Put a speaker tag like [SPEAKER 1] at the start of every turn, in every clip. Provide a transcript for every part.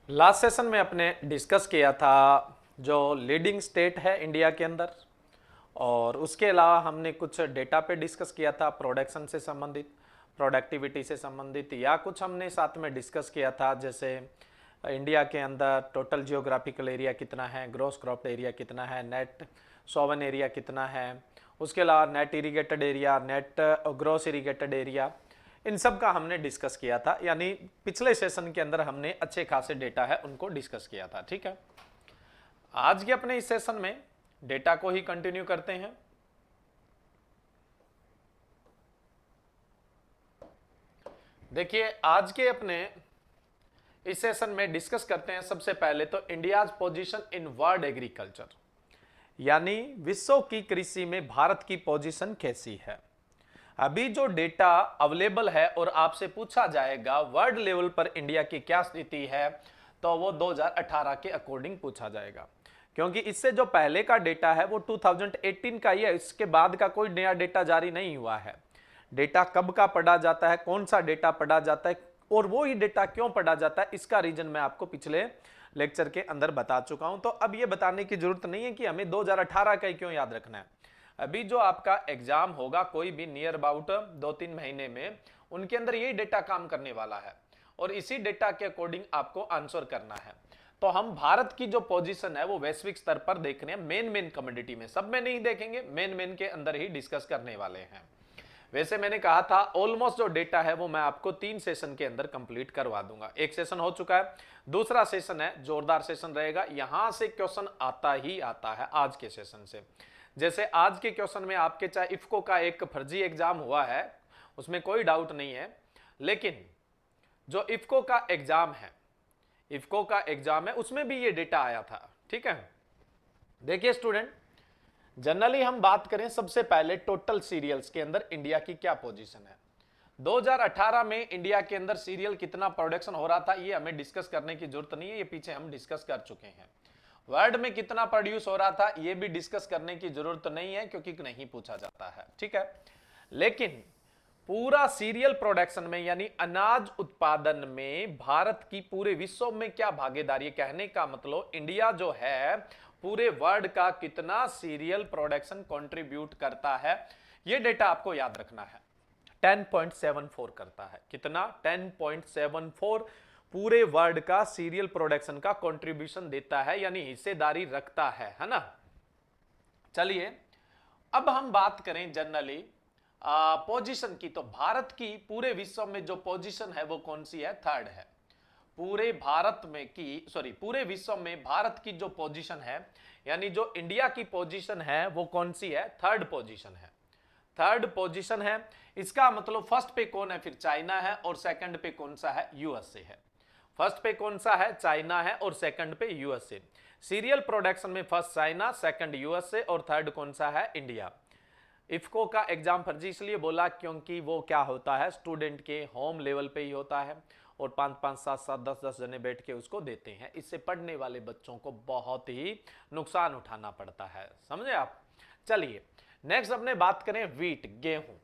[SPEAKER 1] Last session में अपने discuss किया था जो लीडिंग स्टेट है इंडिया के अंदर, और उसके अलावा हमने कुछ डेटा पे डिस्कस किया था प्रोडक्शन से संबंधित, प्रोडक्टिविटी से संबंधित, या कुछ हमने साथ में डिस्कस किया था जैसे इंडिया के अंदर टोटल जियोग्राफिकल एरिया कितना है, ग्रॉस क्रॉप्ड एरिया कितना है, नेट सोवन एरिया कितना है, उसके अलावा net irrigated area, net gross irrigated area, इन सब का हमने डिस्कस किया था। यानी पिछले सेशन के अंदर हमने अच्छे खासे डेटा है उनको डिस्कस किया था। ठीक है, आज के अपने इस सेशन में डेटा को ही कंटिन्यू करते हैं। देखिए, आज के अपने इस सेशन में डिस्कस करते हैं सबसे पहले तो India's position in world agriculture, यानी विश्व की कृषि में भारत की पोजीशन कैसी है। अभी जो डेटा अवेलेबल है और आपसे पूछा जाएगा वर्ल्ड लेवल पर इंडिया की क्या स्थिति है, तो वो 2018 के अकॉर्डिंग पूछा जाएगा, क्योंकि इससे जो पहले का डेटा है वो 2018 का ही है, इसके बाद का कोई नया डेटा जारी नहीं हुआ है। डेटा कब का पढ़ा जाता है, कौन सा डेटा पढ़ा जाता है और वो ही डेटा क्यों पढ़ा जाता है, इसका रीजन मैं आपको पिछले लेक्चर के अंदर बता चुका हूं। तो अब ये बताने की जरूरत नहीं है कि हमें 2018 का ही क्यों याद रखना है। अभी जो आपका एग्जाम होगा कोई भी नियर अबाउट 2-3 महीने में, उनके अंदर यही डेटा काम करने वाला है और इसी डेटा के अकॉर्डिंग आपको आंसर करना है। तो हम भारत की जो पोजीशन है वो वैश्विक स्तर पर देख रहे हैं, मेन कमोडिटी में, सब में नहीं देखेंगे, मेन के अंदर ही डिस्कस करने वाले हैं। वैसे मैंने कहा था ऑलमोस्ट जो डेटा है वो मैं आपको 3 सेशन के अंदर कंप्लीट करवा दूंगा। एक सेशन हो चुका है, दूसरा सेशन है, जोरदार सेशन रहेगा, यहां से क्वेश्चन आता ही आता है आज के सेशन से। जैसे आज के क्वेश्चन में आपके चाहे इफको का एक फर्जी एग्जाम हुआ है, उसमें कोई डाउट नहीं है, लेकिन जो इफको का एग्जाम है, इफको का एग्जाम है उसमें भी ये डेटा आया था। ठीक है, देखिए स्टूडेंट, जनरली हम बात करें सबसे पहले टोटल सीरियल्स के अंदर इंडिया की क्या पोजीशन है। 2018 में इंडिया के अंदर सीरियल कितना प्रोडक्शन हो रहा था ये हमें डिस्कस करने की जरूरत नहीं है, ये पीछे हम डिस्कस कर चुके हैं। वर्ल्ड में कितना प्रोड्यूस हो रहा था ये भी डिस्कस करने की जरूरत नहीं है, क्योंकि नहीं पूछा जाता है। ठीक है, लेकिन पूरा सीरियल प्रोडक्शन में यानी अनाज उत्पादन में भारत की पूरे विश्व में क्या भागीदारी है, कहने का मतलब इंडिया जो है पूरे वर्ल्ड का कितना सीरियल प्रोडक्शन कंट्रीब्यूट करता है, यह डेटा आपको याद रखना है। 10.74 करता है, कितना? 10.74 पूरे वर्ल्ड का सीरियल प्रोडक्शन का कंट्रीब्यूशन देता है, यानी हिस्सेदारी रखता है ना। चलिए अब हम बात करें जनरली पोजीशन की, तो भारत की पूरे विश्व में जो पोजीशन है वो कौन सी है? थर्ड है। पूरे भारत में की पूरे विश्व में भारत की जो पोजीशन है, यानी जो इंडिया की पोजीशन है वो कौन सी है? थर्ड पोजीशन है। थर्ड पोजीशन है, इसका मतलब फर्स्ट पे कौन है? फिर चाइना है, और सेकंड पे कौन सा है? यूएसए है। फर्स्ट पे कौन सा है? चाइना है, और सेकंड पे यूएसए। सीरियल प्रोडक्शन में फर्स्ट चाइना, सेकंड यूएसए, और थर्ड कौन सा है? इंडिया। इफको का एग्जाम फर्जी इसलिए बोला क्योंकि वो क्या होता है, स्टूडेंट के होम लेवल पे ही होता है और 5-5, 7-7, 10-10 जने बैठ के उसको देते हैं। इससे पढ़ने वाले बच्चों को बहुत ही नुकसान उठाना पड़ता है, समझे आप। चलिए नेक्स्ट अपने बात करें वीट, गेहूं।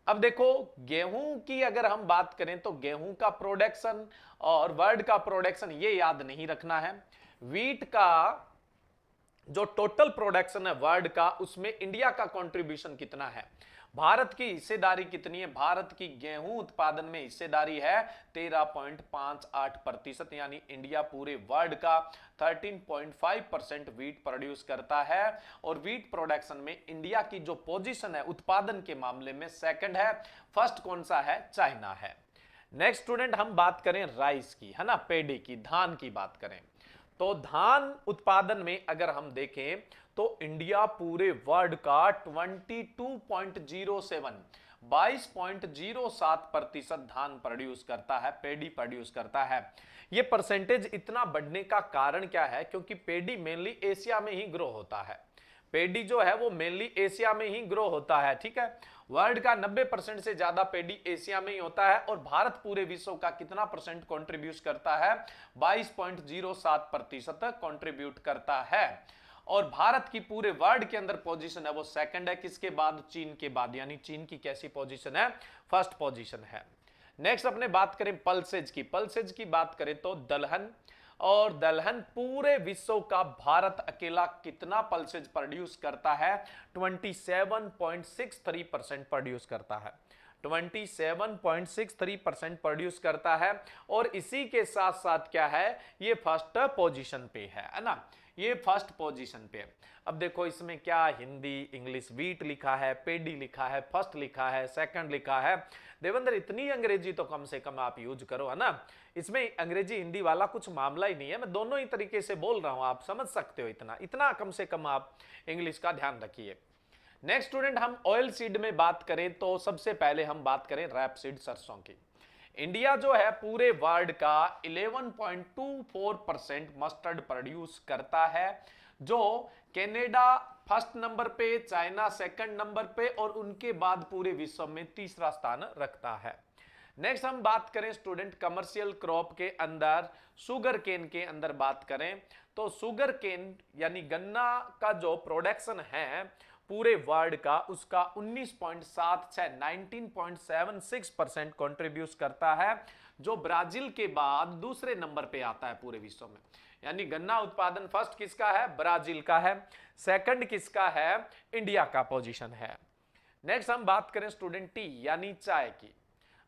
[SPEAKER 1] अब देखो गेहूं की अगर हम बात करें तो गेहूं का प्रोडक्शन और वर्ल्ड का प्रोडक्शन ये याद नहीं रखना है। वीट का जो टोटल प्रोडक्शन है वर्ल्ड का, उसमें इंडिया का कंट्रीब्यूशन कितना है, भारत की हिस्सेदारी कितनी है? भारत की गेहूं उत्पादन में हिस्सेदारी है 13.58%, यानी इंडिया पूरे वर्ल्ड का 13.5% वीट प्रोड्यूस करता है। और वीट प्रोडक्शन में इंडिया की जो पोजीशन है उत्पादन के मामले में सेकंड है, फर्स्ट कौन सा है? चाइना है। नेक्स्ट स्टूडेंट हम बात करें राइस की, है ना, पेडी की, धान की बात करें, तो धान उत्पादन में अगर हम देखें तो इंडिया पूरे वर्ल्ड का 22.07 धान प्रोड्यूस करता है, पेडी प्रोड्यूस करता है। यह परसेंटेज इतना बढ़ने का कारण क्या है? क्योंकि पेडी मेनली एशिया में ही ग्रो होता है। पेडी जो है वो मेनली एशिया में ही ग्रो होता है। ठीक है, वर्ल्ड का 90% से ज्यादा पेडी एशिया में ही होता है, और भारत पूरे विश्व का कितना परसेंट कंट्रीब्यूट करता है? 22.07% कंट्रीब्यूट करता है। और भारत की पूरे वर्ल्ड के अंदर पोजीशन है वो सेकंड है, किसके बाद? चीन के बाद। यानी चीन की कैसी पोजीशन है? फर्स्ट पोजीशन है। नेक्स्ट अपने बात करें पल्सेज की, पल्सेज की बात करें तो दलहन, और दलहन पूरे विश्व का भारत अकेला कितना पल्सेज प्रोड्यूस करता है? 27.63% प्रोड्यूस करता है, 27.63% प्रोड्यूस करता है। और इसी के साथ साथ क्या है, ये फर्स्ट पोजीशन पे है ना, ये फर्स्ट पोजीशन पे है। अब देखो इसमें क्या हिंदी इंग्लिश वीट लिखा है, पेडी लिखा है, फर्स्ट लिखा है, सेकंड लिखा है। देवेंद्र इतनी अंग्रेजी तो कम से कम आप यूज करो, है ना। इसमें अंग्रेजी हिंदी वाला कुछ मामला ही नहीं है, मैं दोनों ही तरीके से बोल रहा हूं, आप समझ सकते हो। इतना इतना कम से कम आप इंग्लिश का ध्यान रखिए। नेक्स्ट स्टूडेंट, हम ऑयल सीड में बात करें तो सबसे पहले हम बात करें रैपसीड सरसों की। इंडिया जो है पूरे वर्ल्ड का 11.24% मस्टर्ड प्रोड्यूस करता है, जो कनाडा फर्स्ट नंबर पे, चाइना सेकंड नंबर पे, और उनके बाद पूरे विश्व में तीसरा स्थान रखता है। नेक्स्ट हम बात करें स्टूडेंट कमर्शियल क्रॉप के अंदर, शुगर केन के अंदर बात करें तो शुगर केन यानी गन्ना का जो प्रोडक्शन है पूरे वर्ल्ड का, उसका 19.76 कंट्रीब्यूट करता है, जो ब्राजील के बाद दूसरे नंबर पे आता है पूरे विश्व में। यानी गन्ना उत्पादन फर्स्ट किसका है? ब्राजील का है, सेकंड किसका है? इंडिया का पोजीशन है। नेक्स्ट हम बात करें स्टूडेंट टी यानी चाय की।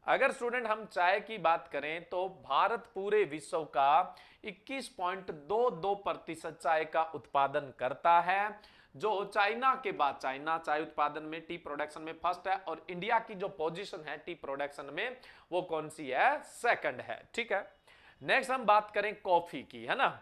[SPEAKER 1] अगर स्टूडेंट हम चाय की बात करें तो भारत पूरे विश्व का 21.22% चाय का उत्पादन करता है, जो चाइना के बाद, चाइना चाय उत्पादन में टी प्रोडक्शन में फर्स्ट है, और इंडिया की जो पोजीशन है टी प्रोडक्शन में वो कौन सी है? सेकंड है। ठीक है। नेक्स्ट हम बात करें कॉफी की, है ना,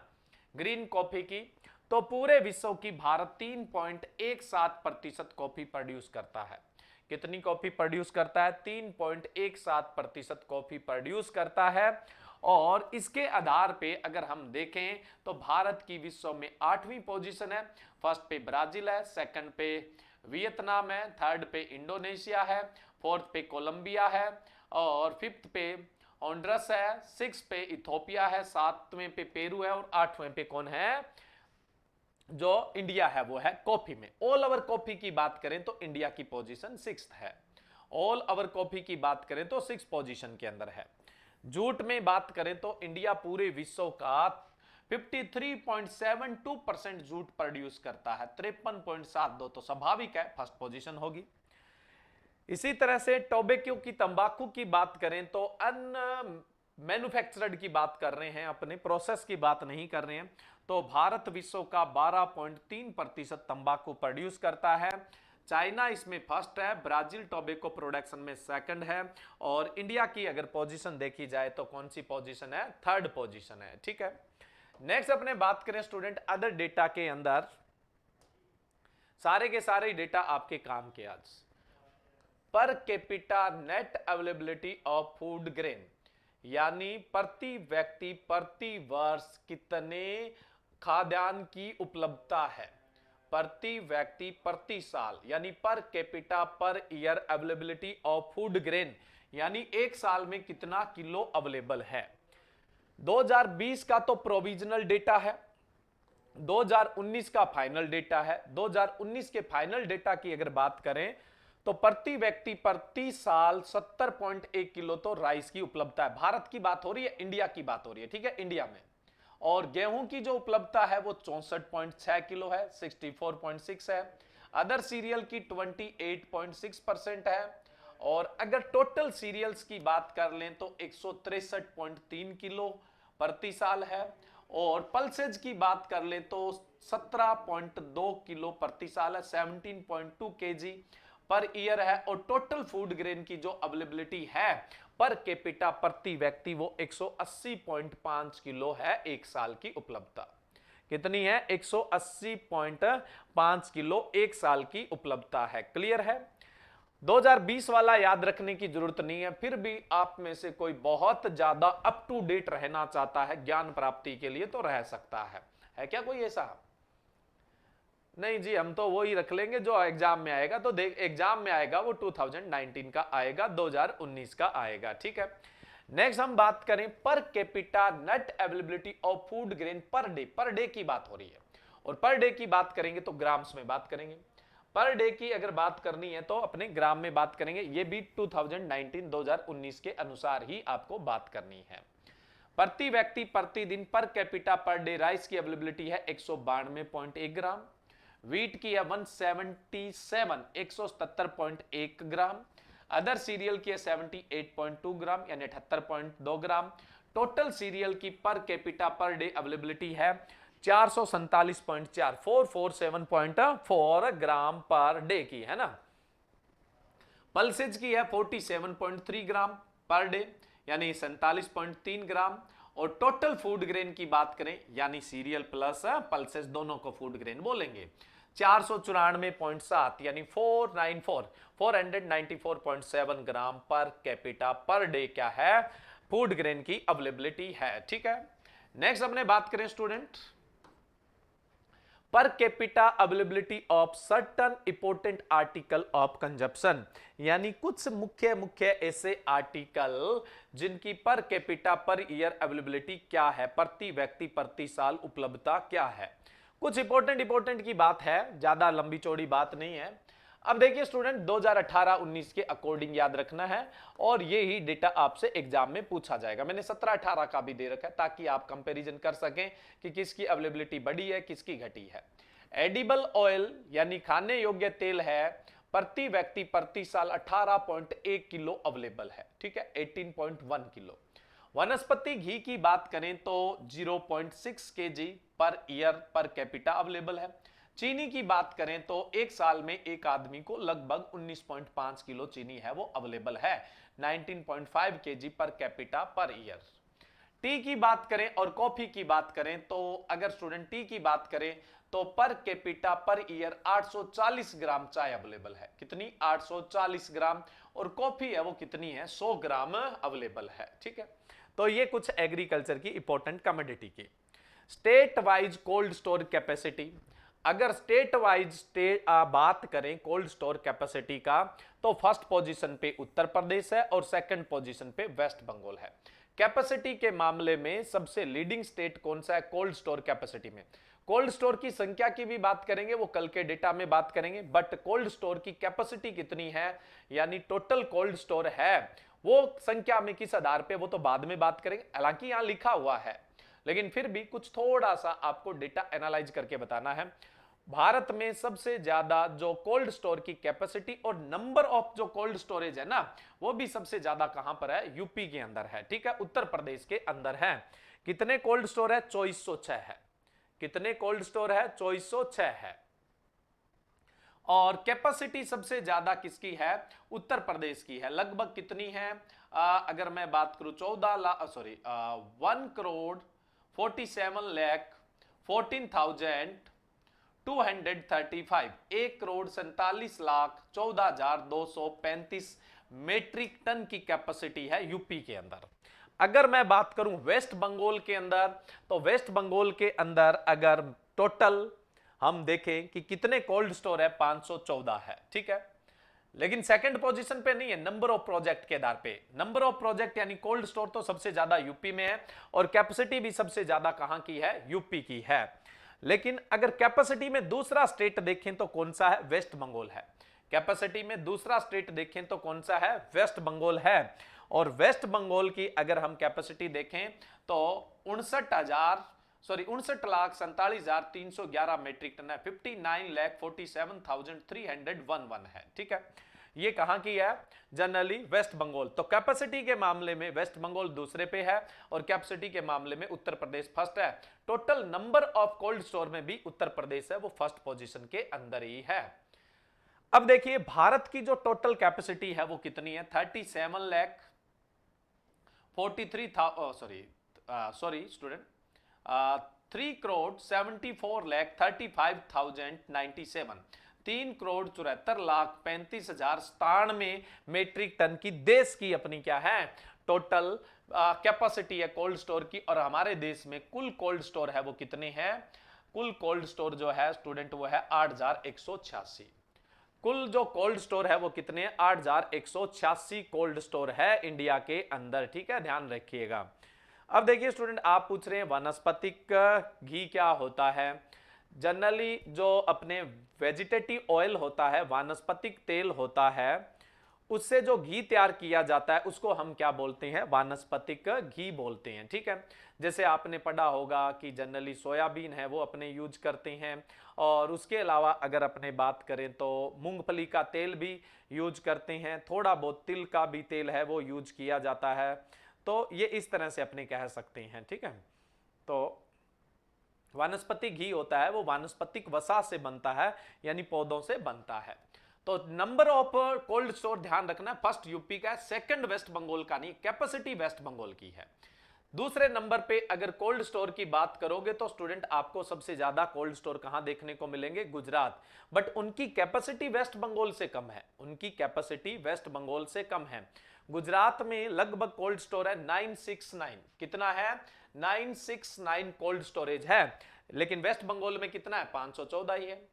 [SPEAKER 1] ग्रीन कॉफी की। तो पूरे विश्व की भारत 3.17% कॉफी प्रोड्यूस करता है। कितनी कॉफी प्रोड्यूस करता है? 3.17% कॉफी प्रोड्यूस करता है। और इसके आधार पे अगर हम देखें तो भारत की विश्व में 8वीं पोजीशन है। फर्स्ट पे ब्राजील है, सेकंड पे वियतनाम है, थर्ड पे इंडोनेशिया है, फोर्थ पे कोलंबिया है, और फिफ्थ पे होंडुरास है, सिक्स पे इथोपिया है, सातवें पे पेरू है, और आठवें पे कौन है? जो इंडिया है वो है कॉफी में। ऑल ओवर कॉफी की बात करें तो इंडिया की पोजीशन 6th है। ऑल ओवर कॉफी की बात करें तो 6th पोजीशन के अंदर है। जूट में बात करें तो इंडिया पूरे विश्व का 53.72% जूट प्रोड्यूस करता है, 53.72, तो स्वाभाविक है फर्स्ट पोजीशन होगी। इसी तरह से टोबैको की, तंबाकू की बात करें तो अन मैन्युफैक्चर्ड की बात कर रहे हैं, अपने प्रोसेस की बात नहीं कर रहे हैं। तो भारत विश्व का 12.3% तंबाकू प्रोड्यूस करता है। चाइना इसमें फर्स्ट है, ब्राजील टोबैको प्रोडक्शन में सेकंड है, और इंडिया की अगर पोजीशन देखी जाए तो कौन सी पोजीशन है? थर्ड पोजीशन है। ठीक है। नेक्स्ट अपने बात करें स्टूडेंट अदर डेटा के अंदर, सारे के सारे डेटा आपके काम के आज। Per capita net availability of food grain, यानी प्रति व्यक्ति प्रति वर्ष कितने खाद्यान्न की उपलब्धता है, प्रति व्यक्ति प्रति साल, यानी per capita per year availability of food grain, यानी एक साल में कितना किलो अवेलेबल है। 2020 का तो प्रोविजनल डेटा है, 2019 का फाइनल डेटा है। 2019 के फाइनल डेटा की अगर बात करें तो प्रति व्यक्ति प्रति साल 70.1 किलो तो राइस की उपलब्धता है। भारत की बात हो रही है, इंडिया की बात हो रही है, ठीक है, इंडिया में। और गेहूं की जो उपलब्धता है वो 64.6 किलो है, 64.6 है। अदर सीरियल की 28.6% है। और अगर टोटल सीरियल्स की बात कर लें तो 163.3 किलो प्रति साल है। और पल्सेज की बात कर लें तो 17.2 किलो प्रति साल है, 17.2 केजी पर ईयर है। और टोटल फूड ग्रेन की जो अवेलेबिलिटी है पर कैपिटा प्रति व्यक्ति वो 180.5 किलो है, एक साल की उपलब्धता कितनी है? 180.5 किलो एक साल की उपलब्धता है। क्लियर है? 2020 वाला याद रखने की जरूरत नहीं है, फिर भी आप में से कोई बहुत ज्यादा अप टू डेट रहना चाहता है ज्ञान प्राप्ति के लिए तो रह सकता है क्या कोई ऐसा? नहीं जी, हम तो वो ही रख लेंगे जो एग्जाम में आएगा। तो देख, एग्जाम में आएगा वो 2019 का आएगा, 2019 का आएगा। ठीक है। नेक्स्ट हम बात करें per capita net availability of food grain per day की बात हो रही है, और पर डे की बात करेंगे तो ग्राम्स में बात करेंगे। पर डे की अगर बात करनी है तो अपने ग्राम में बात करेंगे, ये भी 2019 के अनुसार ही आपको बात करनी है। प्रति व्यक्ति प्रतिदिन per capita per day rice की अवेलेबिलिटी है 192.1 ग्राम, वीट की है 177 ग्राम, अदर सीरियल की है 78.2 ग्राम यानी 78.2 ग्राम। टोटल सीरियल की per capita per day availability है 447.4 ग्राम पर डे की, है ना। पल्सेज की है 47.3 ग्राम पर डे यानी 47.3 ग्राम। और टोटल फूड ग्रेन की बात करें यानी सीरियल प्लस पल्सेस दोनों को फूड ग्रेन बोलेंगे, 494.7 यानी 494.7 ग्राम पर कैपिटा पर डे क्या है, फूड ग्रेन की अवेलेबिलिटी है। ठीक है, नेक्स्ट अपने बात करें student, per capita availability of certain important article of consumption, यानी कुछ मुख्य ऐसे आर्टिकल जिनकी per capita per year availability क्या है, प्रति व्यक्ति प्रति साल उपलब्धता क्या है। कुछ इंपोर्टेंट की बात है, ज्यादा लंबी चौड़ी बात नहीं है। अब देखिए स्टूडेंट, 2018-19 के अकॉर्डिंग याद रखना है और ये ही डेटा आपसे एग्जाम में पूछा जाएगा। मैंने 17-18 का भी दे रखा है ताकि आप कंपैरिजन कर सकें कि किसकी अवेलेबिलिटी बढ़ी है किसकी घटी है। एडिबल ऑयल यानी खाने योग्य तेल है, प्रति व्यक्ति प्रति साल 18.1 किलो अवेलेबल है। ठीक है, 18.1 किलो। वनस्पति घी की बात करें तो 0.6 KG per year per capita available है। चीनी की बात करें तो एक साल में एक आदमी को लगभग 19.5 किलो चीनी है वो अवेलेबल है, 19.5 KG per capita per year. T की बात करें और कॉफी की बात करें तो अगर स्टूडेंट टी की बात करें तो पर कैपिटा पर ईयर 840 ग्राम चाय अवेलेबल है। कितनी? 840 ग्राम। और कॉफी है वो कितनी है? 100 ग्राम अवेलेबल है। ठीक है, तो ये कुछ एग्रीकल्चर की इंपॉर्टेंट कमोडिटी की। State wise cold store capacity, अगर स्टेट वाइज बात करें कोल्ड स्टोर कैपेसिटी का तो फर्स्ट पोजीशन पे उत्तर प्रदेश है और सेकंड पोजीशन पे वेस्ट बंगाल है। कैपेसिटी के मामले में सबसे लीडिंग स्टेट कौन सा है कोल्ड स्टोर कैपेसिटी में? कोल्ड स्टोर की संख्या की भी बात करेंगे, वो कल के डेटा में बात करेंगे, बट कोल्ड स्टोर की कैपेसिटी कितनी है यानी टोटल कोल्ड स्टोर है वो संख्या में किस आधार पे, वो तो बाद में बात करेंगे। हालांकि यहां लिखा हुआ है लेकिन फिर भी कुछ थोड़ा सा आपको डेटा एनालाइज करके बताना है। भारत में सबसे ज्यादा जो कोल्ड स्टोर की कैपेसिटी और नंबर ऑफ जो कोल्ड स्टोरेज है ना, वो भी सबसे ज्यादा कहां पर है? यूपी के अंदर है। ठीक है, उत्तर प्रदेश के अंदर है। कितने कोल्ड स्टोर है? 2406 है। कितने कोल्ड स्टोर है? 2406 है। और कैपेसिटी सबसे ज्यादा किसकी है? उत्तर प्रदेश की है। लगभग कितनी है? अगर मैं बात करूं 1,47,14,235 1,47,14,235 मेट्रिक टन की कैपेसिटी है यूपी के अंदर। अगर मैं बात करूं वेस्ट बंगाल के अंदर तो वेस्ट बंगाल के अंदर अगर टोटल हम देखें कि कितने कोल्ड स्टोर है, 514 है। ठीक है, लेकिन सेकंड पोजीशन पे नहीं है, नंबर ऑफ प्रोजेक्ट के आधार पे। नंबर ऑफ प्रोजेक्ट यानी कोल्ड स्टोर तो सबसे ज्यादा यूपी में है और कैपेसिटी भी सबसे ज्यादा कहां की है? यूपी की है। लेकिन अगर कैपेसिटी में दूसरा स्टेट देखें तो कौन सा है? वेस्ट बंगाल है। कैपेसिटी में दूसरा स्टेट देखें तो कौन सा है? वेस्ट बंगाल है। और वेस्ट बंगाल की अगर हम कैपेसिटी देखें तो 59,47,311 मेट्रिक टन है, 59,47,311 है। ठीक है, ये कहां की है? जनरली वेस्ट बंगाल। तो कैपेसिटी के मामले में वेस्ट बंगाल दूसरे पे है और कैपेसिटी के मामले में उत्तर प्रदेश फर्स्ट है। Total number of cold store में भी उत्तर प्रदेश है वो फर्स्ट पोजीशन के अंदर ही है। अब देखिए भारत की जो टोटल कैपेसिटी है वो कितनी है? 3,74,35,097 3,74,35,097 मेट्रिक टन की देश की अपनी क्या है? टोटल कैपेसिटी है कोल्ड स्टोर की। और हमारे देश में कुल कोल्ड स्टोर है वो कितने हैं? कुल कोल्ड स्टोर जो है स्टूडेंट वो है 8,186। कुल जो कोल्ड स्टोर है वो कितने? 8,186 कोल्ड स्टोर है इंडिया के अंदर। ठीक है, ध्यान रखिएगा। अब देखिए स्टूडेंट, आप पूछ रहे हैं वानस्पतिक घी क्या होता है। जनरली जो अपने वेजिटेटिव ऑयल होता है, वानस्पतिक तेल होता है, उससे जो घी तैयार किया जाता है उसको हम क्या बोलते हैं? वानस्पतिक घी बोलते हैं। ठीक है, जैसे आपने पढ़ा होगा कि जनरली सोयाबीन है वो अपने यूज करते हैं, और उसके अलावा अगर अपने बात करें तो मूंगफली का तेल भी यूज करते हैं, थोड़ा बहुत तिल का भी तेल है वो यूज किया जाता है। तो ये इस तरह से अपने कह सकते हैं। ठीक है, तो वानस्पतिक घी होता है वो वानस्पतिक वसा से बनता है, यानी पौधों से बनता है। तो नंबर ऑफ कोल्ड स्टोर ध्यान रखना, फर्स्ट यूपी का है, सेकंड वेस्ट बंगाल का नहीं, कैपेसिटी वेस्ट बंगाल की है। दूसरे नंबर पे अगर कोल्ड स्टोर की बात करोगे तो स्टूडेंट आपको सबसे ज्यादा कोल्ड स्टोर कहां देखने को मिलेंगे? गुजरात। बट उनकी कैपेसिटी वेस्ट बंगाल से कम है, उनकी कैपेसिटी वेस्ट बंगाल से कम है। गुजरात में लगभग कोल्ड स्टोर है 969, कितना है? 969 कोल्ड स्टोरेज है। लेकिन वेस्ट बंगाल में कितना है? 514 ही है।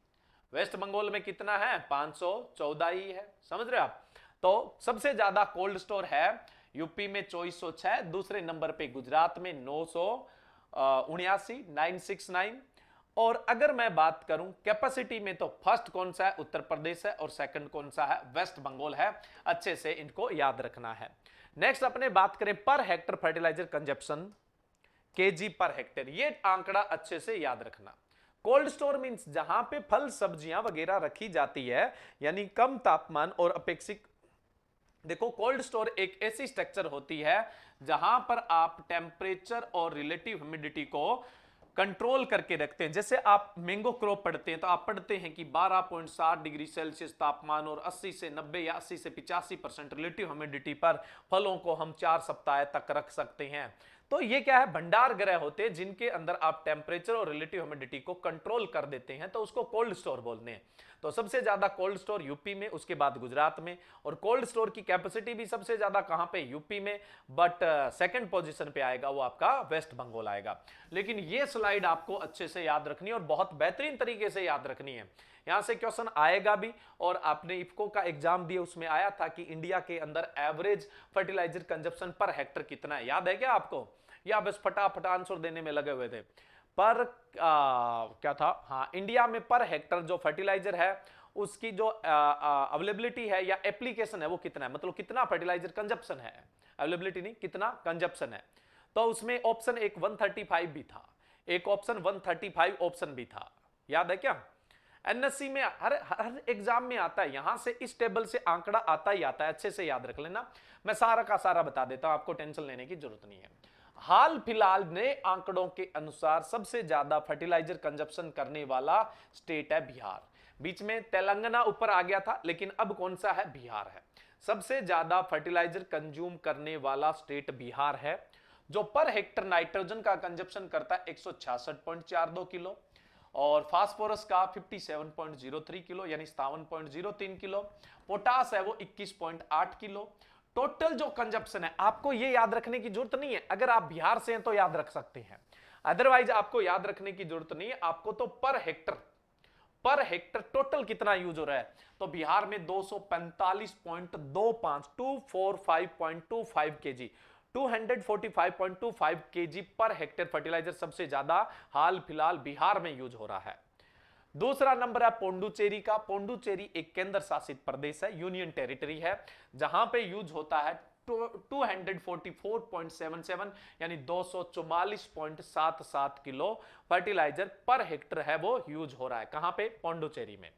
[SPEAKER 1] वेस्ट बंगाल में कितना है? 514 ही है। समझ रहे हो आप? तो सबसे ज्यादा कोल्ड स्टोर है यूपी में 2406, दूसरे नंबर पे गुजरात में 979, 969। और अगर मैं बात करूं कैपेसिटी में तो फर्स्ट कौन सा है? उत्तर प्रदेश है, और सेकंड कौन सा है? वेस्ट बंगाल है। अच्छे से इनको याद रखना है। नेक्स्ट अपने बात करें per hectare fertiliser consumption, KG per hectare, ये आंकड़ा अच्छे से याद रखना। कोल्ड स्टोर मींस जहां पे फल सब्जियां वगैरह रखी जाती है, यानी कम तापमान और अपेक्षित। देखो, कोल्ड स्टोर एक ऐसी स्ट्रक्चर होती है जहां पर आप टेम्परेचर और रिलेटिव ह्यूमिडिटी को कंट्रोल करके रखते हैं। जैसे आप मैंगो क्रॉप पढ़ते हैं तो आप पढ़ते हैं कि 12.7 डिग्री सेल्सियस तापमान और 80 से 90 या 80 से 85% रिलेटिव ह्यूमिडिटी पर फलों को हम 4 सप्ताह तक रख सकते हैं। तो ये क्या है? भंडार गृह होते हैं जिनके अंदर आप टेम्परेचर और रिलेटिव ह्यूमिडिटी को कंट्रोल कर देते हैं, तो उसको कोल्ड स्टोर बोलते हैं। तो सबसे ज्यादा कोल्ड स्टोर यूपी में, उसके बाद गुजरात में, और कोल्ड स्टोर की कैपेसिटी भी सबसे ज्यादा कहां पे? यूपी में। बट सेकंड पोजीशन पे आएगा वो आपका वेस्ट बंगाल आएगा। लेकिन ये स्लाइड आपको अच्छे से याद रखनी है और बहुत बेहतरीन तरीके से याद रखनी है। यहां से क्वेश्चन आएगा भी, और आपने इफको का एग्जाम दिया उसमें आया था कि इंडिया के अंदर average fertiliser consumption per hectare कितना है, याद है क्या आपको? या बस फटाफट आंसर देने में लगे हुए थे? पर क्या था? हाँ, इंडिया में पर हेक्टर जो फर्टिलाइजर है उसकी जो अवेलेबिलिटी है या एप्लीकेशन है वो कितना है, मतलब कितना फर्टिलाइजर कंजप्शन है, अवेलेबिलिटी नहीं, कितना कंजप्शन है। तो उसमें ऑप्शन एक 135 भी था, एक ऑप्शन 135 ऑप्शन भी था, याद है क्या? एनएससी में हर हर एग्जाम में आता है, यहां से इस टेबल से आंकड़ा आता ही आता है, अच्छे से याद रख लेना। मैं सारा का सारा बता देता हूं, आपको टेंशन लेने की जरूरत नहीं है। हाल फिलहाल नए आंकड़ों के अनुसार सबसे ज्यादा फर्टिलाइजर कंजप्शन करने वाला स्टेट है बिहार। बीच में तेलंगाना ऊपर आ गया था, लेकिन अब कौन सा है? बिहार है। सबसे ज्यादा फर्टिलाइजर कंज्यूम करने वाला स्टेट बिहार है, जो पर हेक्टर नाइट्रोजन का कंजप्शन करता है 166.42 किलो, और फास्फोरस का 57.03 किलो यानी 57.03 किलो, पोटास है वो 21.8 किलो। टोटल जो कंजप्शन है, आपको ये याद रखने की जरूरत नहीं है, अगर आप बिहार से हैं तो याद रख सकते हैं, अदरवाइज आपको याद रखने की जरूरत नहीं है। आपको तो पर हेक्टर टोटल कितना यूज हो रहा है, तो बिहार में 245.25 245.25 KG 245.25 KG per hectare fertiliser सबसे ज्यादा हाल फिलहाल बिहार में यूज हो रहा है। दूसरा नंबर है पोंडुचेरी का। पोंडुचेरी एक केंद्र शासित प्रदेश है, यूनियन टेरिटरी है, जहां पे यूज होता है 244.77 यानी 244.77 किलो फर्टिलाइजर पर हेक्टर है वो यूज हो रहा है। कहां पे? पोंडुचेरी में।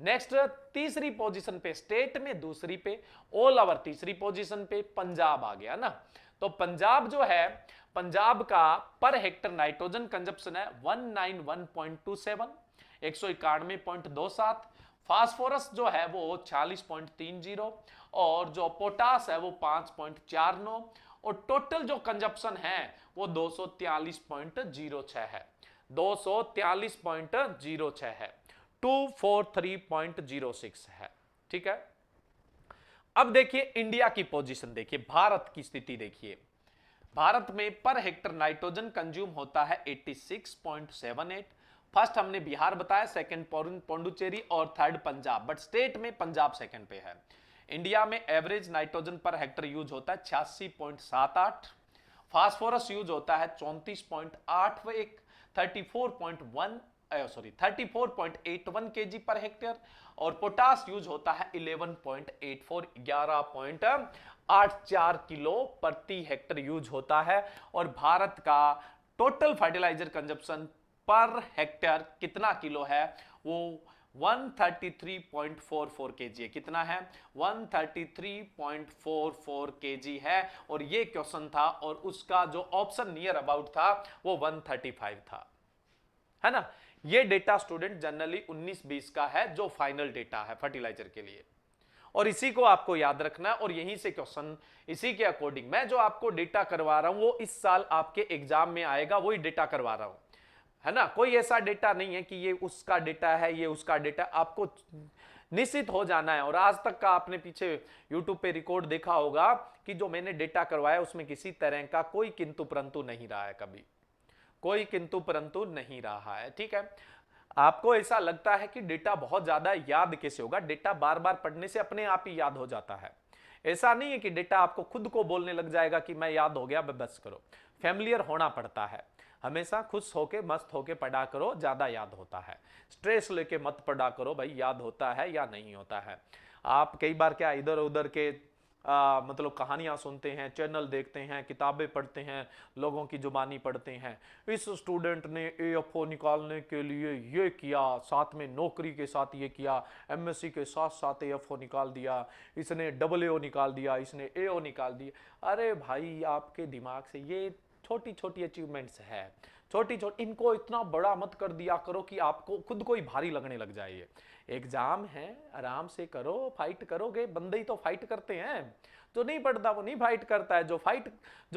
[SPEAKER 1] नेक्स्ट तीसरी पोजीशन पे स्टेट में, दूसरी पे ऑल ओवर तीसरी पोजीशन पे पंजाब आ गया ना। तो पंजाब जो है, पंजाब का पर हेक्टर नाइट्रोजन कंजप्शन है 191.27 191.27, फास्फोरस जो है वो 46.30, और जो पोटास है वो 5.49, और टोटल जो कंजप्शन है वो 243.06 है, 243.06 है, 243.06 है। ठीक है, अब देखिए इंडिया की पोजीशन, देखिए भारत की स्थिति देखिए। भारत में पर हेक्टर नाइट्रोजन कंज्यूम होता है 86.78। फर्स्ट हमने बिहार बताया, सेकंड पौंडुचेरी और थर्ड पंजाब, बट स्टेट में पंजाब सेकंड पे है। इंडिया में average nitrogen per hectare use होता है 86.78, फास्फोरस यूज होता है 34.81, 34.1 34.81 केजी पर हेक्टेयर, और पोटास यूज होता है 11.84 11.84 किलो प्रति हेक्टर यूज होता है। और भारत का total fertiliser consumption per hectare कितना किलो है, वो 133.44 केजी है। कितना है? 133.44 केजी है। और ये क्वेश्चन था और उसका जो ऑप्शन नियर अबाउट था वो 135 था, है ना। ये डेटा स्टूडेंट जनरली 19-20 का है जो फाइनल डेटा है फर्टिलाइजर के लिए, और इसी को आपको याद रखना है। और यहीं से क्वेश्चन इसी के अकॉर्डिंग मैं जो आपको डेटा करवा रहा हूं वो इस साल आपके एग्जाम में आएगा, वही डेटा करवा रहा हूं, है ना। कोई ऐसा डेटा नहीं है कि ये उसका डेटा है ये उसका डेटा, आपको निश्चित हो जाना है। और आज तक का आपने पीछे YouTube पे रिकॉर्ड देखा होगा कि जो मैंने डेटा करवाया उसमें किसी तरह का कोई किंतु परंतु नहीं रहा है, कभी कोई किंतु परंतु नहीं रहा है, ठीक है। आपको ऐसा लगता है कि डेटा बहुत ज्यादा याद कैसे होगा, डेटा बार बार पढ़ने से अपने आप ही याद हो जाता है। ऐसा नहीं है कि डेटा आपको खुद को बोलने लग जाएगा कि मैं याद हो गया बस करो, फैमिलियर होना पड़ता है। हमेशा खुश होके मस्त होके पढ़ा करो, ज्यादा याद होता है। स्ट्रेस लेके मत पढ़ा करो भाई, याद होता है या नहीं होता है। आप कई बार क्या इधर उधर के मतलब कहानियां सुनते हैं, चैनल देखते हैं, किताबें पढ़ते हैं, लोगों की जुबानी पढ़ते हैं। इस स्टूडेंट ने AFO निकालने के लिए ये किया, साथ में नौकरी के साथ ये किया, MSc के साथ साथ AFO निकाल दिया, इसने AA निकाल दिया, इसने AO निकाल दिया। अरे भाई आपके दिमाग से ये छोटी छोटी अचीवमेंट्स है, छोटी छोटी, इनको इतना बड़ा मत कर दिया करो कि आपको खुद को ही भारी लगने लग जाए। ये एग्जाम है, आराम से करो, फाइट करोगे। बंदे ही तो फाइट करते हैं, जो नहीं पढ़ता वो नहीं फाइट करता है, जो